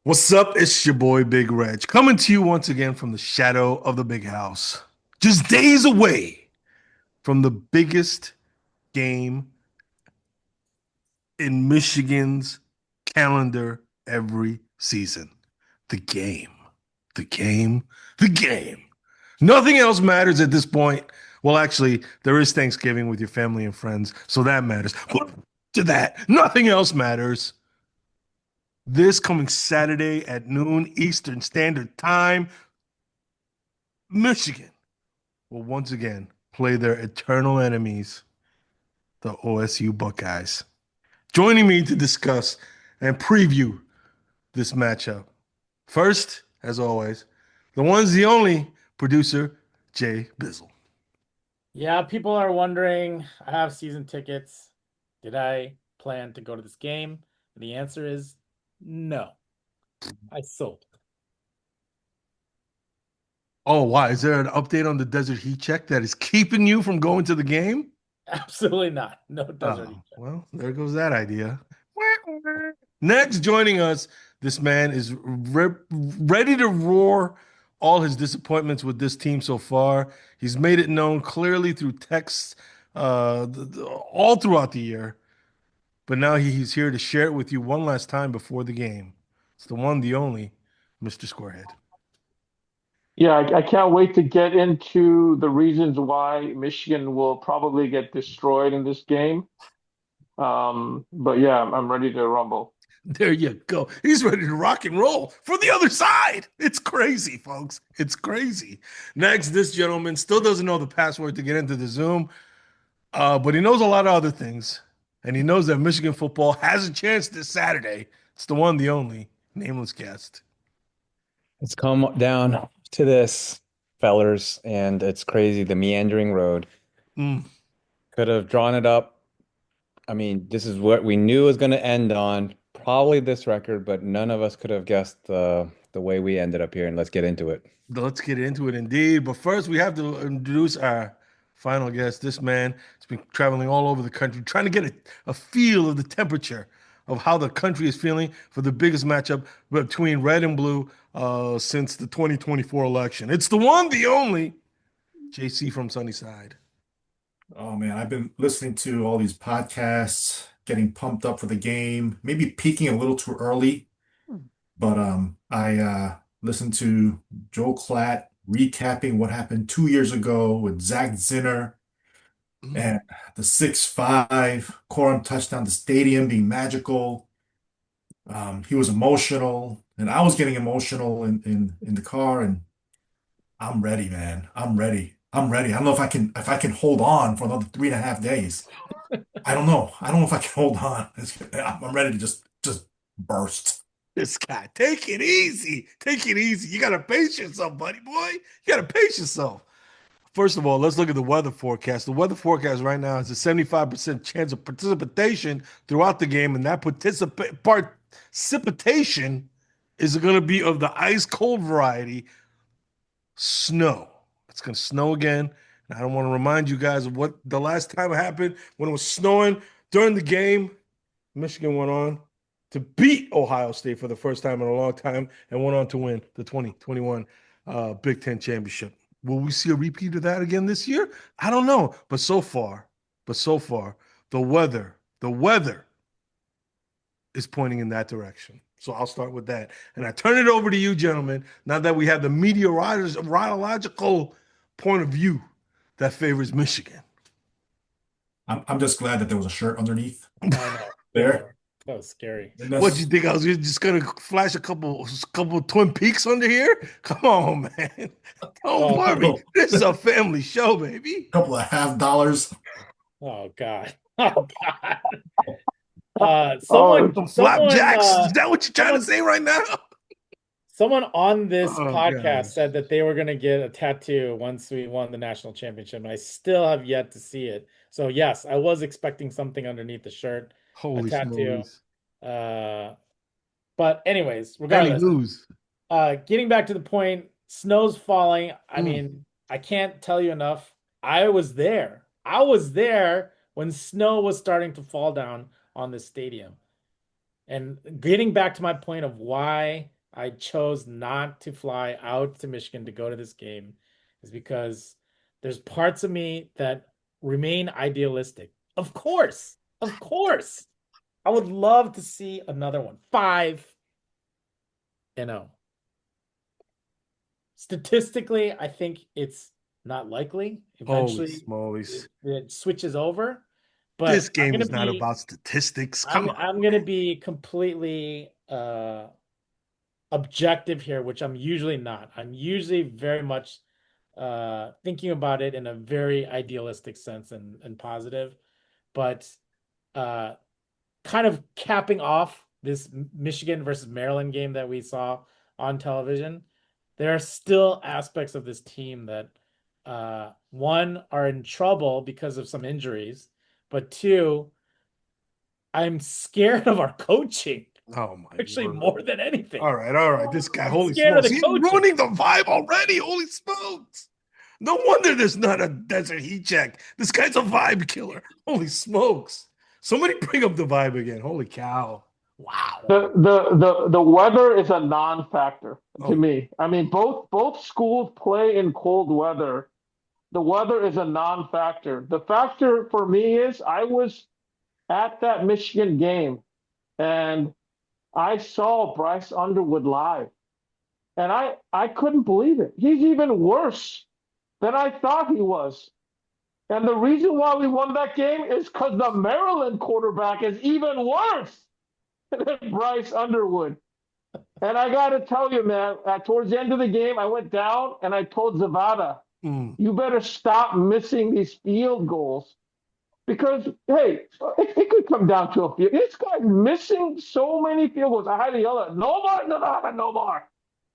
What's up? It's your boy Big Reg coming to you once again from the shadow of the big house. Just days away from the biggest game in Michigan's calendar every season. The game. The game. The game. Nothing else matters at this point. Well, actually, there is Thanksgiving with your family and friends, so that matters. But to that, nothing else matters. This coming Saturday at noon Eastern Standard Time, Michigan will once again play their eternal enemies, the OSU Buckeyes. Joining me to discuss and preview this matchup. First, as always, the one's the only producer, Jay Bizzle. Yeah, people are wondering, I have season tickets. Did I plan to go to this game? And the answer is no. I sold. Oh, why? Is there an update on the Desert Heat check that is keeping you from going to the game? Absolutely not. No Desert Oh, Eagle. well, there goes that idea. Next, joining us, this man is ready to roar all his disappointments with this team so far. He's made it known clearly through texts all throughout the year, but now he's here to share it with you one last time before the game. It's the one, the only, Mr. Squarehead. Yeah, I can't wait to get into the reasons why Michigan will probably get destroyed in this game. But yeah, I'm ready to rumble. There you go. He's ready to rock and roll for the other side. It's crazy, folks. It's crazy. Next, this gentleman still doesn't know the password to get into the Zoom, but he knows a lot of other things. And he knows that Michigan football has a chance this Saturday. It's the one, the only, nameless guest. It's come down to this, fellers, and it's crazy. The meandering road. Mm. Could have drawn it up. I mean, this is what we knew was going to end on, probably this record, but none of us could have guessed the way we ended up here. And let's get into it. Let's get into it indeed. But first, we have to introduce our final guest. This man has been traveling all over the country, trying to get a feel of the temperature of how the country is feeling for the biggest matchup between red and blue since the 2024 election. It's the one, the only, JC from Sunnyside. Oh man, I've been listening to all these podcasts, getting pumped up for the game, maybe peaking a little too early, but I listened to Joel Klatt recapping what happened 2 years ago with Zach Zinner Mm. and the 6-5 Corum touchdown, the stadium being magical. He was emotional, and I was getting emotional in the car, and I'm ready, man. I'm ready. I'm ready. I don't know if I can hold on for another 3.5 days. I don't know. I don't know if I can hold on. I'm ready to just burst. This guy, take it easy. Take it easy. You got to pace yourself, buddy boy. You got to pace yourself. First of all, let's look at the weather forecast. The weather forecast right now is a 75% chance of precipitation throughout the game, and that precipitation is going to be of the ice cold variety, snow. It's going to snow again. And I don't want to remind you guys of what the last time it happened when it was snowing during the game. Michigan went on to beat Ohio State for the first time in a long time and went on to win the 2021 Big Ten championship. Will we see a repeat of that again this year? I don't know. But so far, the weather is pointing in that direction. So I'll start with that. And I turn it over to you, gentlemen, now that we have the meteorological point of view that favors Michigan. I'm just glad that there was a shirt underneath I know. there. That was scary. And What do you think? I was just gonna flash a couple Twin Peaks under here? Come on, man. Don't Oh, worry. This is a family show, baby. couple of $half. oh God. Oh God. Oh, Someone, Some someone, flapjacks. uh, Is that what you're trying to say right now? someone on this Oh, podcast gosh. said that they were gonna get a tattoo once we won the national championship, and I still have yet to see it. So yes, I was expecting something underneath the shirt, a Holy tattoo. smokes. But anyways, Any regardless, news? getting back to the point, snow's falling. I Mm. mean, I can't tell you enough. I was there. I was there when snow was starting to fall down on the stadium. And getting back to my point of why I chose not to fly out to Michigan to go to this game is because there's parts of me that remain idealistic. Of course. I would love to see another one. 5-0. Statistically, I think it's not likely. Holy Eventually, smokes. it switches over. But This I'm game gonna is not be about statistics. Come on. I'm gonna be completely objective here, which I'm usually not. I'm usually very much thinking about it in a very idealistic sense and positive. But uh kind of capping off this Michigan versus Maryland game that we saw on television, there are still aspects of this team that one are in trouble because of some injuries, but two, I'm scared of our coaching. Oh my Actually, word. more than anything. All right. This guy, I'm holy scared of smokes, the he's coaching. ruining the vibe already. Holy smokes. No wonder there's not a desert heat check. This guy's a vibe killer. Holy smokes. Somebody bring up the vibe again. Holy cow. Wow. The weather is a non-factor to Oh, me. I mean, both schools play in cold weather. The weather is a non-factor. The factor for me is I was at that Michigan game and I saw Bryce Underwood live, and I couldn't believe it. He's even worse than I thought he was. And the reason why we won that game is because the Maryland quarterback is even worse than Bryce Underwood. And I got to tell you, man, towards the end of the game, I went down and I told Zavada, you better stop missing these field goals. Because, hey, it could come down to a field. This guy's missing so many field goals. I had to yell at, no more, Zavada, no more.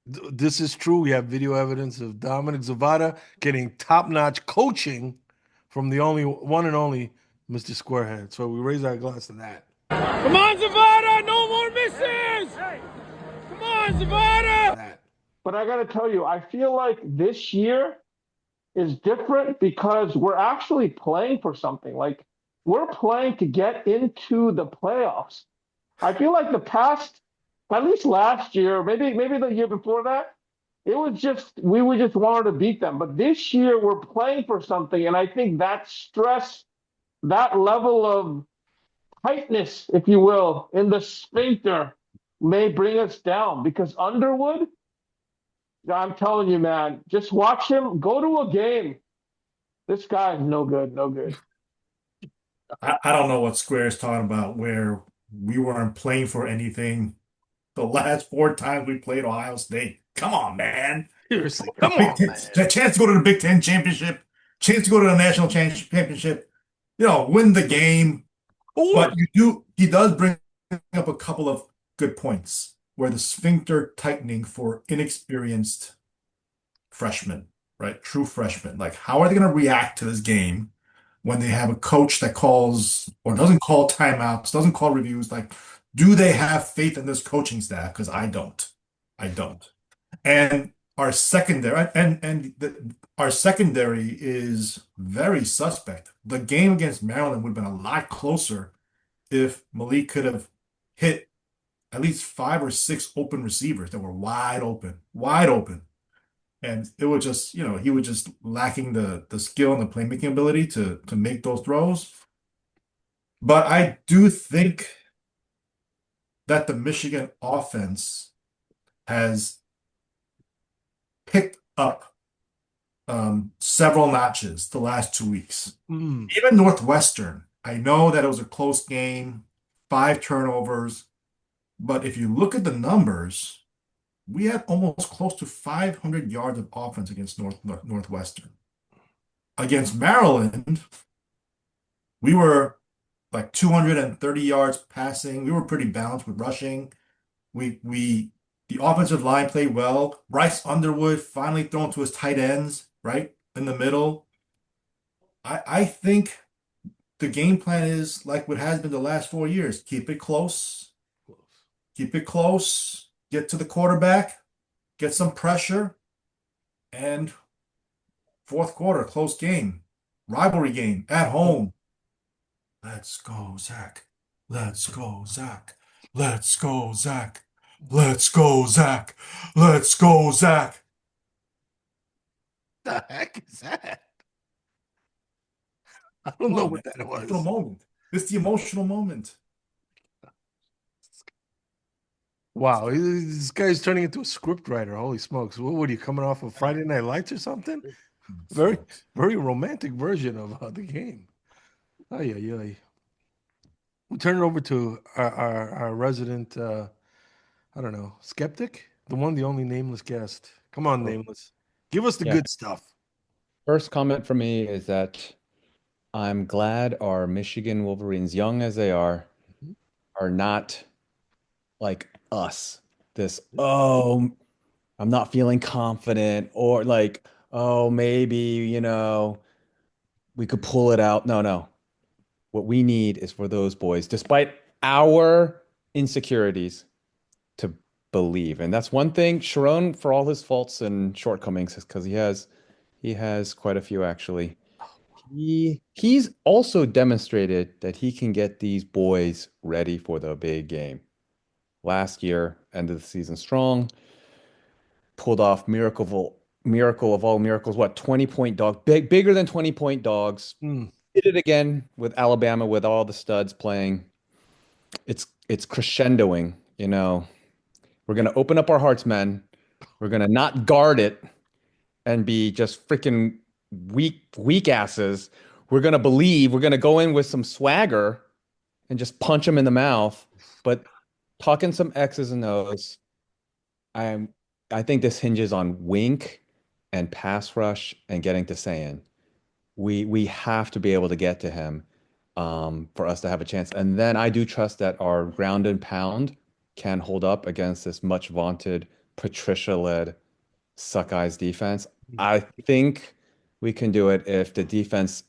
This is true. We have video evidence of Dominic Zavada getting top-notch coaching from the only one and only Mr. Squarehead. So we raise our glass to that. Come on, Zavada! No more misses! Come on, Zavada! But I got to tell you, I feel like this year is different because we're actually playing for something. Like, we're playing to get into the playoffs. I feel like the past, at least last year, maybe the year before that, it was just we just wanted to beat them. But this year we're playing for something, and I think that stress, that level of tightness, if you will, in the sphincter may bring us down because Underwood, I'm telling you, man, just watch him go to a game. This guy is no good, no good. I don't know what Square is talking about where we weren't playing for anything the last 4 times we played Ohio State. Come on, man. Seriously, A come Big on, Ten, man. a chance to go to the Big Ten championship, chance to go to the national championship, win the game. But he does bring up a couple of good points where the sphincter tightening for inexperienced freshmen, right? True freshmen. Like, how are they going to react to this game when they have a coach that calls or doesn't call timeouts, doesn't call reviews? Like, do they have faith in this coaching staff? Because I don't. I don't. And our secondary our secondary is very suspect. The game against Maryland would have been a lot closer if Malik could have hit at least 5 or 6 open receivers that were wide open. And it was just, he was just lacking the skill and the playmaking ability to make those throws. But I do think that the Michigan offense has picked up several notches the last 2 weeks. Even Northwestern, I know that it was a close game, 5 turnovers, but if you look at the numbers, we had almost close to 500 yards of offense against Northwestern. Against Maryland, we were like 230 yards passing. We were pretty balanced with rushing. The offensive line played well. Bryce Underwood finally thrown to his tight ends, right in the middle. I think the game plan is like what has been the last 4 years. Keep it close. Get to the quarterback, get some pressure, and fourth quarter, close game, rivalry game at home. Let's go, Zach. Let's go, Zach. Let's go, Zach. Let's go, Zach. Let's go, Zach. The heck is that? I don't Come know on, what man. that Emotional was. moment. It's the emotional moment. Wow, this guy's turning into a script writer. Holy smokes. What are you coming off of Friday Night Lights or something? Very, Smokes. very romantic version of the game. Ay, ay, ay. We turn it over to our resident, I don't know, skeptic, the one, the only nameless guest. Come on, Oh, nameless. Give us the Yeah. good stuff. First comment for me is that I'm glad our Michigan Wolverines, young as they are not like us. This, oh, I'm not feeling confident, or like, oh, maybe, we could pull it out. No, no. What we need is for those boys, despite our insecurities, to believe. And that's one thing, Sharon, for all his faults and shortcomings, because he has quite a few actually. He's also demonstrated that he can get these boys ready for the big game. Last year, ended the season strong, pulled off miracle of all miracles, what, 20-point dog, bigger than 20-point dogs. Mm. Did it again with Alabama with all the studs playing. It's crescendoing, you know. We're gonna open up our hearts, men. We're gonna not guard it and be just freaking weak asses. We're gonna believe. We're gonna go in with some swagger and just punch them in the mouth. But talking some X's and O's, I'm I think this hinges on wink and pass rush and getting to Saiyan. We have to be able to get to him for us to have a chance. And then I do trust that our ground and pound can hold up against this much vaunted Patricia-led Suckeyes defense. I think we can do it if the defense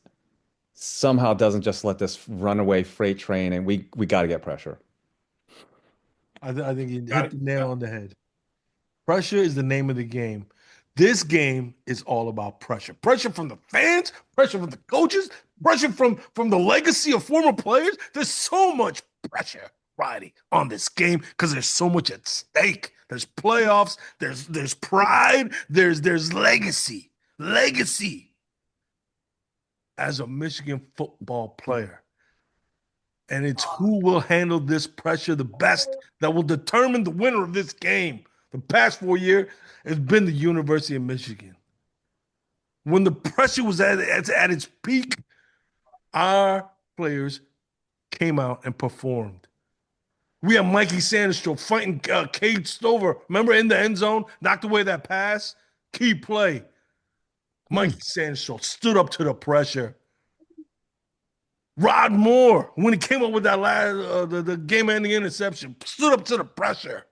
somehow doesn't just let this runaway freight train, and we got to get pressure. I think you got hit it. the nail on the head. Pressure is the name of the game. This game is all about pressure. Pressure from the fans, pressure from the coaches, pressure from the legacy of former players. There's so much pressure riding on this game because there's so much at stake. There's playoffs, there's pride, there's legacy. Legacy as a Michigan football player. And it's who will handle this pressure the best that will determine the winner of this game. The past 4 years has been the University of Michigan. When the pressure was at its peak, our players came out and performed. We had Mikey Sanders fighting Cade Stover. Remember in the end zone, knocked away that pass? Key play. Mikey Sanders stood up to the pressure. Rod Moore, when he came up with that last the game-ending interception, stood up to the pressure.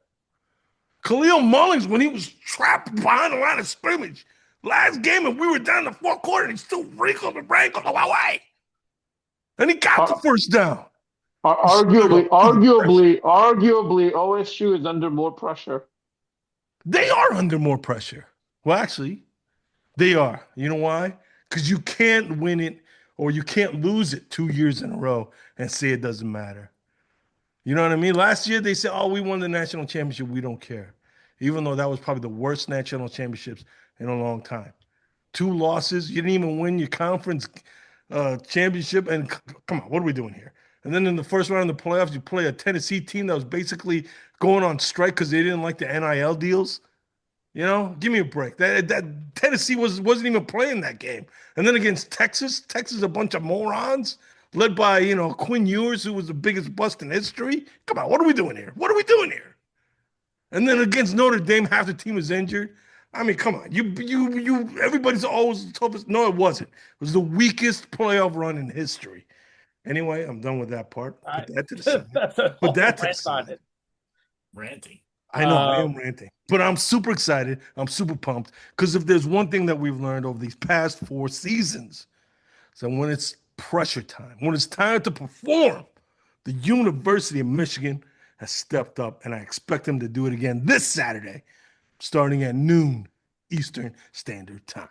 Khalil Mullings, when he was trapped behind the line of scrimmage, last game and we were down in the fourth quarter, and he still wrinkled and wrinkled away. And he got the Ar- first down. He stood Arguably, up to the pressure. OSU is under more pressure. They are under more pressure. Well, actually, they are. You know why? Because you can't win it or you can't lose it 2 years in a row and say it doesn't matter. You know what I mean? Last year they said, "Oh, we won the national championship. We don't care," even though that was probably the worst national championships in a long time. Two losses. You didn't even win your conference championship. And come on, what are we doing here? And then in the first round of the playoffs, you play a Tennessee team that was basically going on strike because they didn't like the NIL deals. You know, give me a break. That Tennessee wasn't even playing that game. And then against Texas, Texas a bunch of morons led by Quinn Ewers, who was the biggest bust in history. Come on, what are we doing here? What are we doing here? And then against Notre Dame, half the team was injured. I mean, come on, you. Everybody's always the toughest. No, it wasn't. It was the weakest playoff run in history. Anyway, I'm done with that part. Put that to the side. That's a Put whole that to the rant on side. it. Ranting. I know I Um, am ranting, but I'm super excited. I'm super pumped because if there's one thing that we've learned over these past 4 seasons, so when it's pressure time, when it's time to perform, the University of Michigan has stepped up, and I expect them to do it again this Saturday, starting at noon Eastern Standard Time.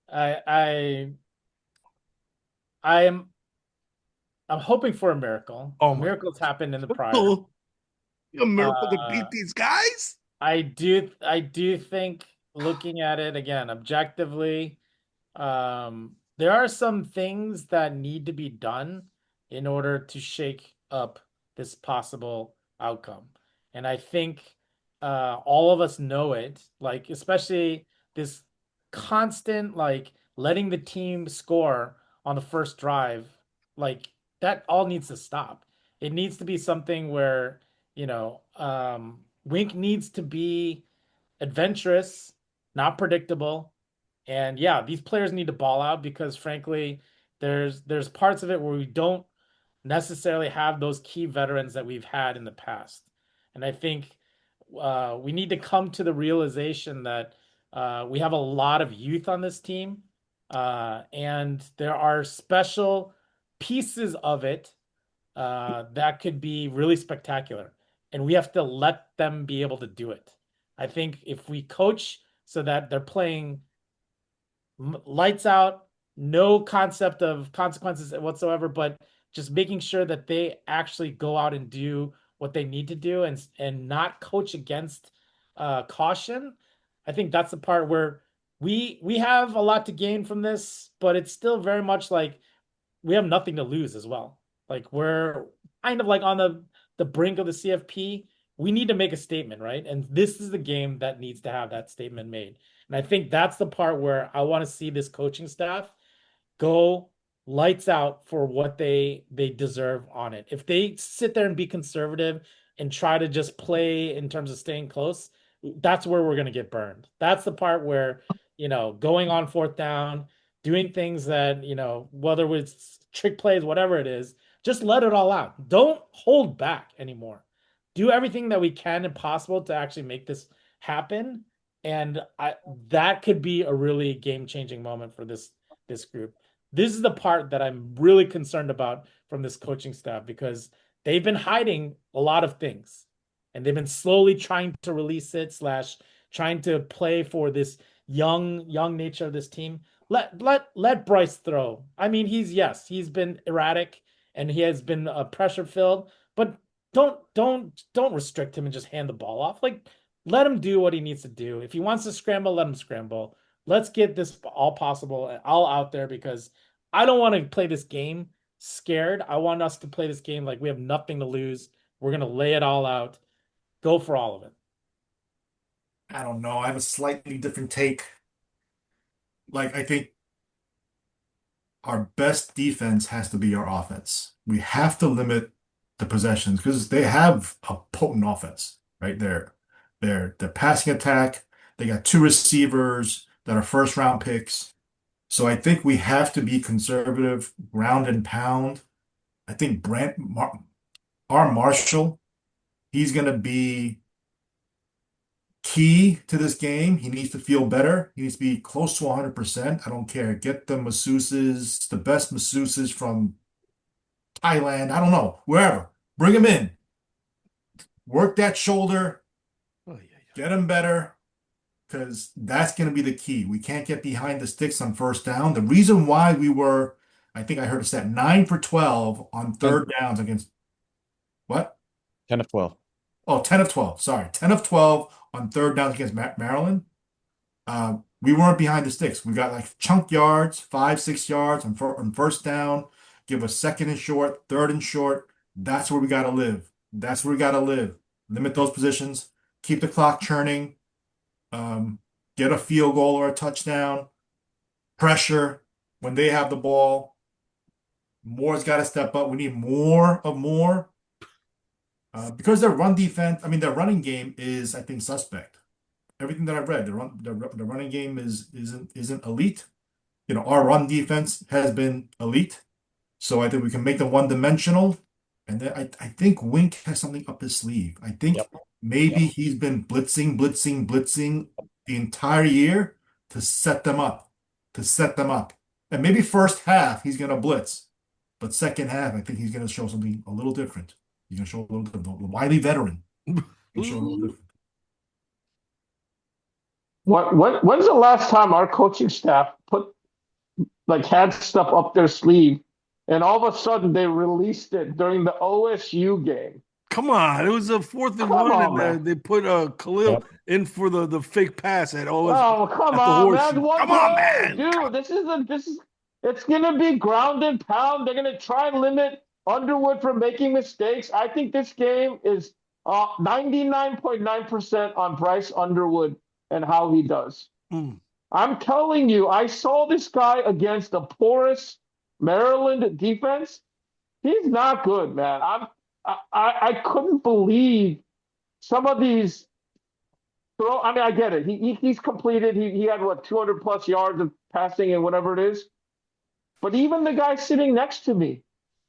I I I'm hoping for a miracle. Oh my Miracles happened in the prior. God. A miracle to Uh, beat these guys? I do think looking at it again objectively, there are some things that need to be done in order to shake up this possible outcome. And I think all of us know it, like especially this constant like letting the team score on the first drive, like that all needs to stop. It needs to be something where, Wink needs to be adventurous, not predictable. And yeah, these players need to ball out because frankly, there's parts of it where we don't necessarily have those key veterans that we've had in the past. And I think we need to come to the realization that we have a lot of youth on this team, and there are special pieces of it that could be really spectacular. And we have to let them be able to do it. I think if we coach so that they're playing lights out, no concept of consequences whatsoever, but just making sure that they actually go out and do what they need to do and not coach against caution. I think that's the part where we have a lot to gain from this, but it's still very much like we have nothing to lose as well. Like we're kind of like on the brink of the CFP. We need to make a statement, right? And this is the game that needs to have that statement made. And I think that's the part where I want to see this coaching staff go lights out for what they deserve on it. If they sit there and be conservative and try to just play in terms of staying close, that's where we're going to get burned. That's the part where, going on fourth down, doing things that, whether it's trick plays, whatever it is, just let it all out. Don't hold back anymore. Do everything that we can and possible to actually make this happen. And that could be a really game-changing moment for this group. This is the part that I'm really concerned about from this coaching staff because they've been hiding a lot of things and they've been slowly trying to release it / trying to play for this young nature of this team. Let Bryce throw. I mean, he's been erratic and he has been pressure filled, but don't restrict him and just hand the ball off. Like let him do what he needs to do. If he wants to scramble, let him scramble. Let's get this all possible all out there because I don't want to play this game scared. I want us to play this game like we have nothing to lose. We're going to lay it all out. Go for all of it. I don't know. I have a slightly different take. Like, I think our best defense has to be our offense. We have to limit the possessions because they have a potent offense right there. Their passing attack, they got 2 receivers that are first round picks. So I think we have to be conservative, ground and pound. I think our Marshall, he's going to be key to this game. He needs to feel better. He needs to be close to 100%. I don't care. Get the masseuses, the best masseuses from Thailand. I don't know, wherever. Bring him in. Work that shoulder. Oh, yeah. Get him better. Because that's going to be the key. We can't get behind the sticks on first down. The reason why we were, I think I heard a stat, 9 for 12 on third downs against what? 10 of 12. Oh, 10 of 12. Sorry. 10 of 12 on third downs against Maryland. We weren't behind the sticks. We got like chunk yards, 5, 6 yards on first down. Give us second and short, third and short. That's where we got to live. That's where we got to live. Limit those positions. Keep the clock churning. Get a field goal or a touchdown. Pressure when they have the ball. Moore's got to step up. We need more of Moore. Because their run defense, I mean, their running game is, I think, suspect. Everything that I've read, the running game isn't elite. Our run defense has been elite. So I think we can make them one-dimensional. And then I think Wink has something up his sleeve. I think maybe he's been blitzing the entire year to set them up. And maybe first half he's going to blitz. But second half, I think he's going to show something a little different. He's going to show a little different. The wily veteran. He'll show a little different. When's the last time our coaching staff had stuff up their sleeve and all of a sudden they released it during the OSU game? Come on, it was a 4th and 1, Come on, and man. they put Khalil Yep. in for the fake pass at Oh, come at the on, man. horseshoe. It's one Come on, play, man. dude. It's gonna be ground and pound. They're gonna try and limit Underwood from making mistakes. I think this game is 99.9% on Bryce Underwood and how he does. Mm. I'm telling you, I saw this guy against the porous Maryland defense. He's not good, man. I couldn't believe some of these throw. I mean, I get it. He's completed. He had what 200 plus yards of passing and whatever it is. But even the guy sitting next to me,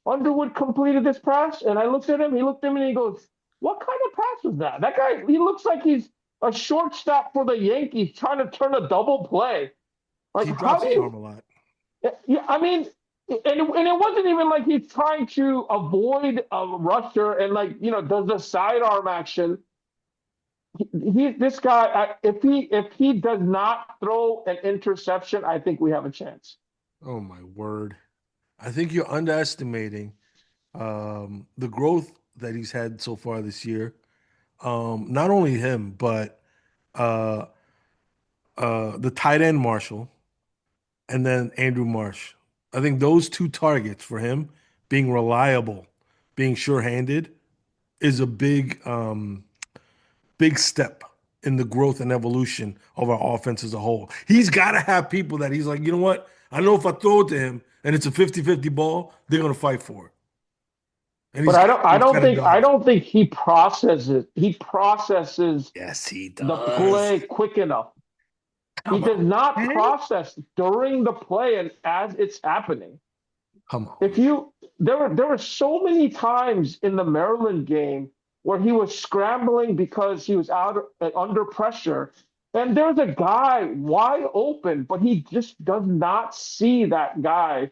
Underwood completed this pass, and I looked at him. He looked at me and he goes, "What kind of pass was that?" That guy, he looks like he's a shortstop for the Yankees trying to turn a double play. Like, He how drops do his arm you? a lot. Yeah, I mean, and it wasn't even like he's trying to avoid a rusher and like does the sidearm action. This guy. If he does not throw an interception, I think we have a chance. Oh my word! I think you're underestimating the growth that he's had so far this year. Not only him, but uh, the tight end Marshall, and then Andrew Marsh. I think those two targets for him, being reliable, being sure-handed, is a big step in the growth and evolution of our offense as a whole. He's got to have people that he's like, you know what? I know if I throw it to him and it's a 50-50 ball, they're going to fight for it. And But he's got I those don't kind of think I guys. don't think he processes. He processes Yes, he the does. play quick enough. He Come does on, not man. process during the play and as it's happening. Come on, If man. you there were so many times in the Maryland game where he was scrambling because he was out under pressure, and there's a guy wide open, but he just does not see that guy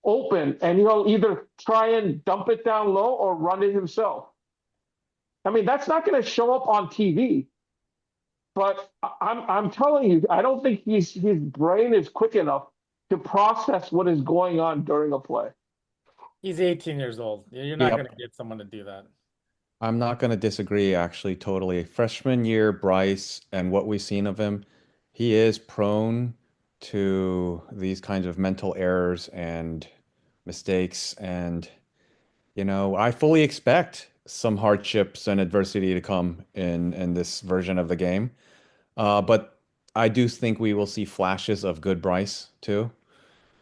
open, and he'll either try and dump it down low or run it himself. I mean, that's not going to show up on TV. But I'm telling you, I don't think his brain is quick enough to process what is going on during a play. He's 18 years old. You're not going Yep. to get someone to do that. I'm not going to disagree, actually, totally. Freshman year, Bryce, and what we've seen of him, he is prone to these kinds of mental errors and mistakes. And, I fully expect some hardships and adversity to come in this version of the game. But I do think we will see flashes of good Bryce too.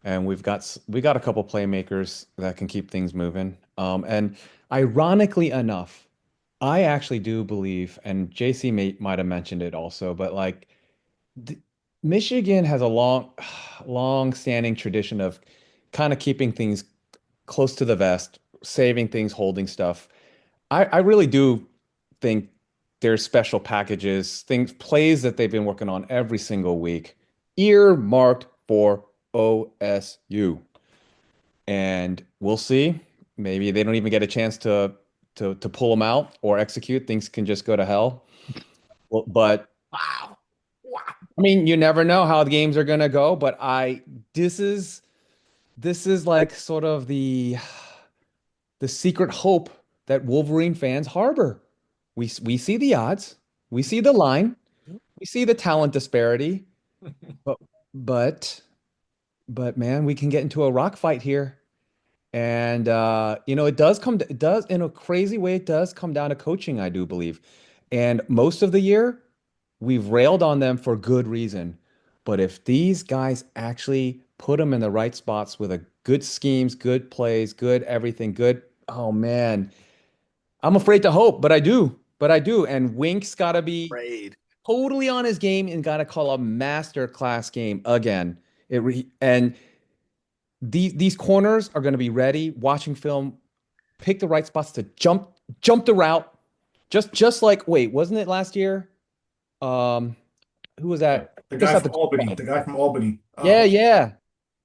And we got a couple playmakers that can keep things moving. And ironically enough, I actually do believe, and JC might have mentioned it also, but like th Michigan has a long standing tradition of kind of keeping things close to the vest, saving things, holding stuff. I really do think there's special packages, things, plays that they've been working on every single week, earmarked for OSU. And we'll see. Maybe they don't even get a chance to pull them out or execute. Things can just go to hell. Well, but Wow. Wow. I mean, you never know how the games are gonna go. But this is this is like sort of the secret hope that Wolverine fans harbor. We see the odds, we see the line, we see the talent disparity, but but but man, we can get into a rock fight here. And it does in a crazy way, it does come down to coaching, I do believe. And most of the year, we've railed on them for good reason. But if these guys actually put them in the right spots with a good schemes, good plays, good everything, good, oh man, I'm afraid to hope, but I do. But I do. And Wink's got to be Raid. totally on his game and got to call a master class game again. And these corners are going to be ready, watching film, pick the right spots to jump the route. Just like, wait, wasn't it last year? Who was Yeah, that? the Just guy at from the Albany. The guy from Albany. Yeah, yeah.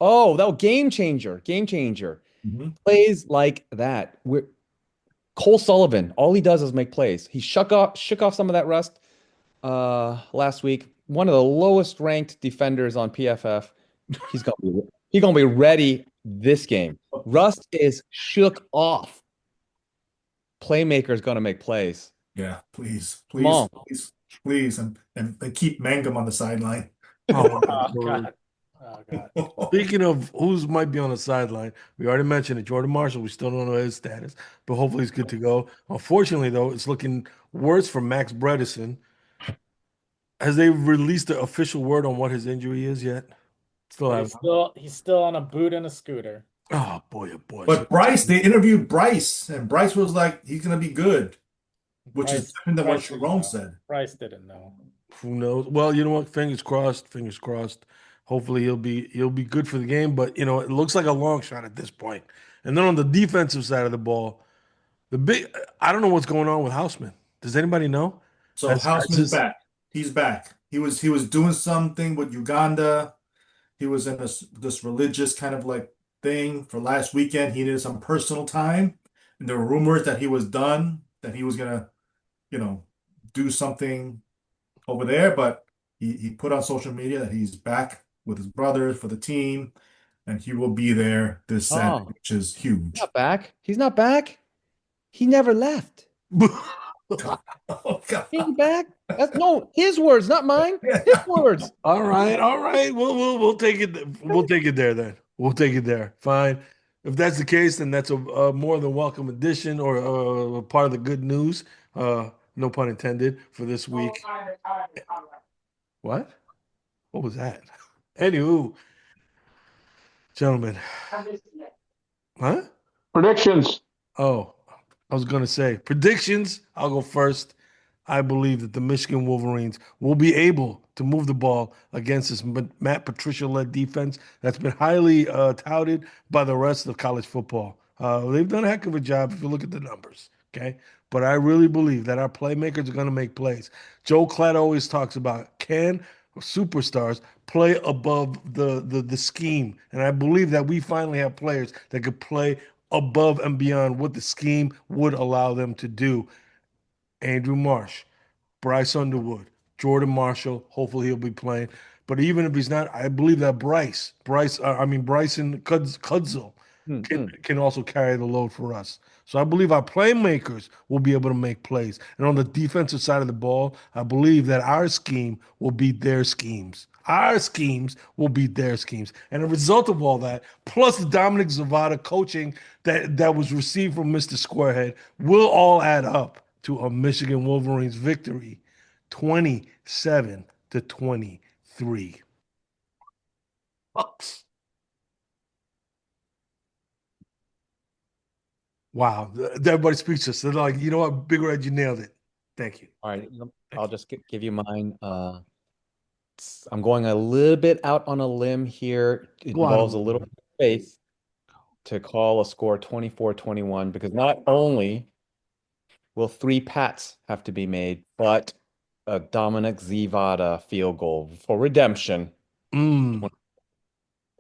Oh, that was game changer. Game changer. Mhm. Plays like that. Cole Sullivan, all he does is make plays. He shook off some of that rust last week. One of the lowest ranked defenders on PFF. He's gonna be ready this game. Rust is shook off. playmaker is going to make plays. Yeah, please, Come please, on. please, please, and keep Mangum on the sideline. Oh, Oh word. God. Oh God. Speaking of who's might be on the sideline, we already mentioned it. Jordan Marshall, we still don't know his status, but hopefully he's good to go. Unfortunately, though, it's looking worse for Max Bredesen. Has they released the official word on what his injury is yet? Still But haven't. he's still on a boot and a scooter. Oh boy, oh boy. So But Bryce, they interviewed Bryce, and Bryce was like, he's gonna be good, which is different than what Bryce didn't Sharon know. said. Bryce didn't know. who knows? Well, you know what? Fingers crossed. Fingers crossed. Hopefully he'll be good for the game. But it looks like a long shot at this point. And then on the defensive side of the ball, I don't know what's going on with Houseman. Does anybody know? So Has Houseman's his back. He's back. He was doing something with Uganda. He was in this religious kind of like thing for last weekend. He needed some personal time, and there were rumors that he was done, that he was gonna, you know, do something over there. But he put on social media that he's back with his brothers for the team, and he will be there this Saturday, Oh, which is he's huge. not back. He's not back. He never left. Oh God. He ain't back. That's no his words, not mine. His words. All right, all right. We'll take it. We'll take it there then. We'll take it there. Fine. If that's the case, then that's a more than welcome addition or a part of the good news. No pun intended for this week. What? What was that? Anywho, gentlemen. Huh? Predictions. Oh, I was gonna say predictions. I'll go first. I believe that the Michigan Wolverines will be able to move the ball against this Matt Patricia-led defense that's been highly touted by the rest of college football. They've done a heck of a job if you look at the numbers. Okay, but I really believe that our playmakers are going to make plays. Joe Klatt always talks about can superstars play above the scheme, and I believe that we finally have players that could play above and beyond what the scheme would allow them to do. Andrew Marsh, Bryce Underwood, Jordan Marshall. Hopefully he'll be playing. But even if he's not, I believe that Bryson Cudzell can also carry the load for us. So I believe our playmakers will be able to make plays. And on the defensive side of the ball, I believe that our scheme will beat their schemes. Our schemes will beat their schemes. And a result of all that, plus the Dominic Zavada coaching that was received from Mr. Squarehead, will all add up to a Michigan Wolverines victory, 27-23. Bucks. Wow. Everybody speechless. They're like, you know what, Big Red, you nailed it. Thank you. All right, I'll just give you mine. I'm going a little bit out on a limb here. It Go out involves on a a little limb. faith to call a score 24-21 because not only will 3 Pats have to be made, but a Dominic Zivada field goal for redemption, Mm.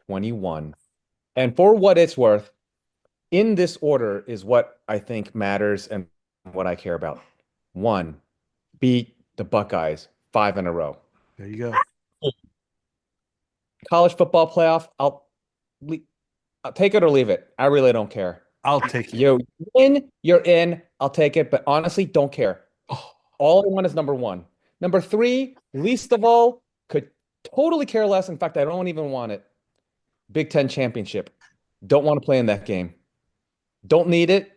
21. And for what it's worth, in this order is what I think matters and what I care about. 1, beat the Buckeyes 5 in a row. There you go. College football playoff, I'll take it or leave it. I really don't care. I'll take it. You win, you're in. I'll take it, but honestly, don't care. Oh, All I want is number 1. Number 3, least of all, could totally care less. In fact, I don't even want it. Big Ten championship. Don't want to play in that game. Don't need it.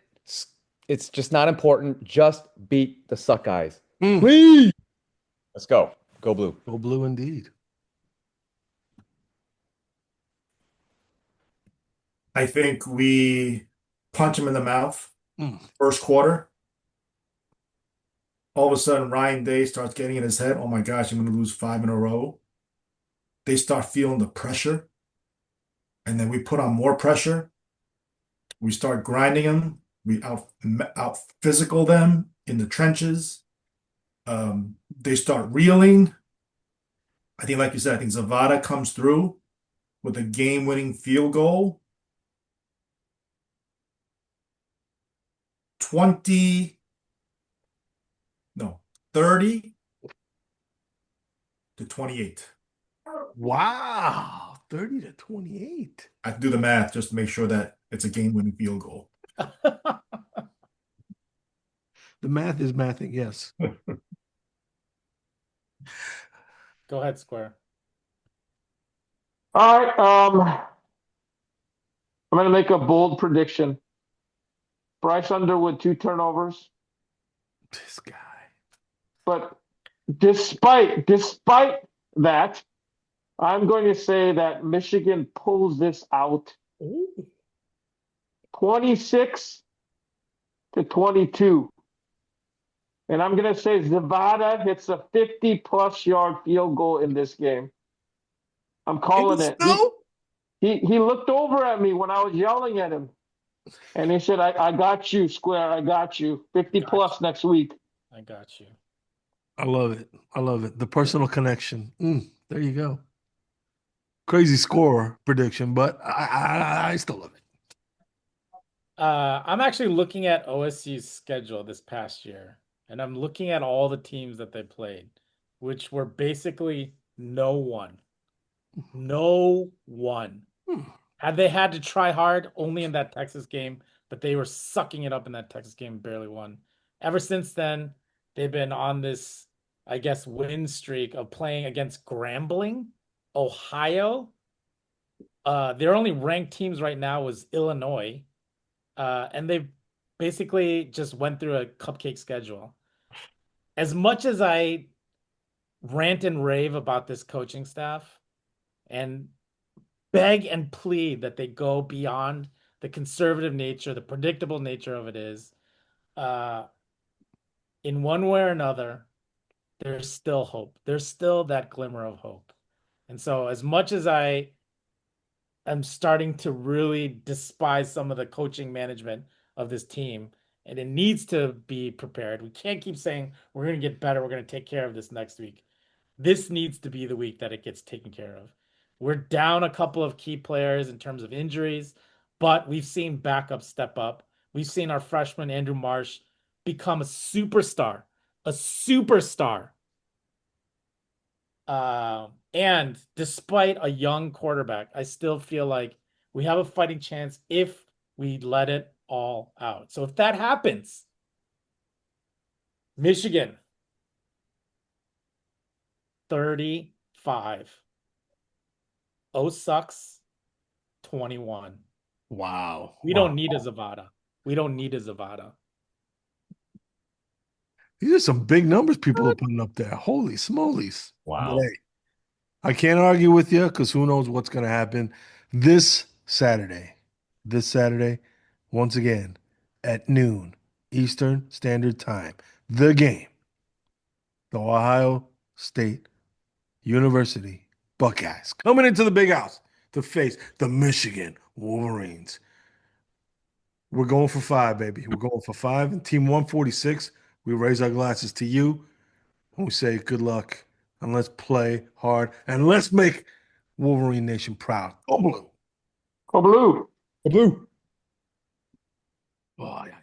It's just not important. Just beat the Suckeyes. mm. Please. Let's go. Go blue. Go blue indeed. I think we punch him in the mouth Mm. first quarter. All of a sudden, Ryan Day starts getting in his head, oh my gosh, I'm going to lose 5 in a row. They start feeling the pressure. And then we put on more pressure. We start grinding them. We out physical them in the trenches. They start reeling. I think, like you said, I think Zavada comes through with a game-winning field goal. 30-28. Wow. 30-28. I have to do the math just to make sure that it's a game-winning field goal. The math is mathing, yes. Go ahead, Square. All right. I'm going to make a bold prediction. Bryce Underwood, 2 turnovers. This guy. But despite that, I'm going to say that Michigan pulls this out 26-22. And I'm going to say Zavada hits a 50-plus yard field goal in this game. I'm calling it. Snow? He looked over at me when I was yelling at him. And he said, I got you, Square. I got you. 50 plus next week. I got you. I love it. I love it. The personal connection. There you go. Crazy score prediction, but I still love it. I'm actually looking at OSU's schedule this past year, and I'm looking at all the teams that they played, which were basically no one. No one. Had they had to try hard only in that Texas game, but they were sucking it up in that Texas game, barely won. Ever since then, they've been on this, I guess, win streak of playing against Grambling, Ohio. Their only ranked teams right now was Illinois. And they basically just went through a cupcake schedule. As much as I rant and rave about this coaching staff and beg and plead that they go beyond the conservative nature, the predictable nature of it is, in one way or another, there's still hope. There's still that glimmer of hope. And so as much as I am starting to really despise some of the coaching management of this team, and it needs to be prepared. We can't keep saying we're going to get better. We're going to take care of this next week. This needs to be the week that it gets taken care of. We're down a couple of key players in terms of injuries, but we've seen backups step up. We've seen our freshman Andrew Marsh become a superstar, a superstar. And despite a young quarterback, I still feel like we have a fighting chance if we let it all out. So if that happens, Michigan 35. O sucks 21. Wow. We don't need a Zavada. We don't need a Zavada. These are some big numbers people are putting up there. Holy smolies. Wow. But hey, I can't argue with you because who knows what's going to happen this Saturday, once again, at noon Eastern Standard Time. The game, the Ohio State University Buckeyes coming into the big house to face the Michigan Wolverines. We're going for 5, baby. We're going for 5. And Team 146, we raise our glasses to you and we say good luck. And let's play hard. And let's make Wolverine Nation proud. Go blue. Go blue. The blue. Oh, yeah.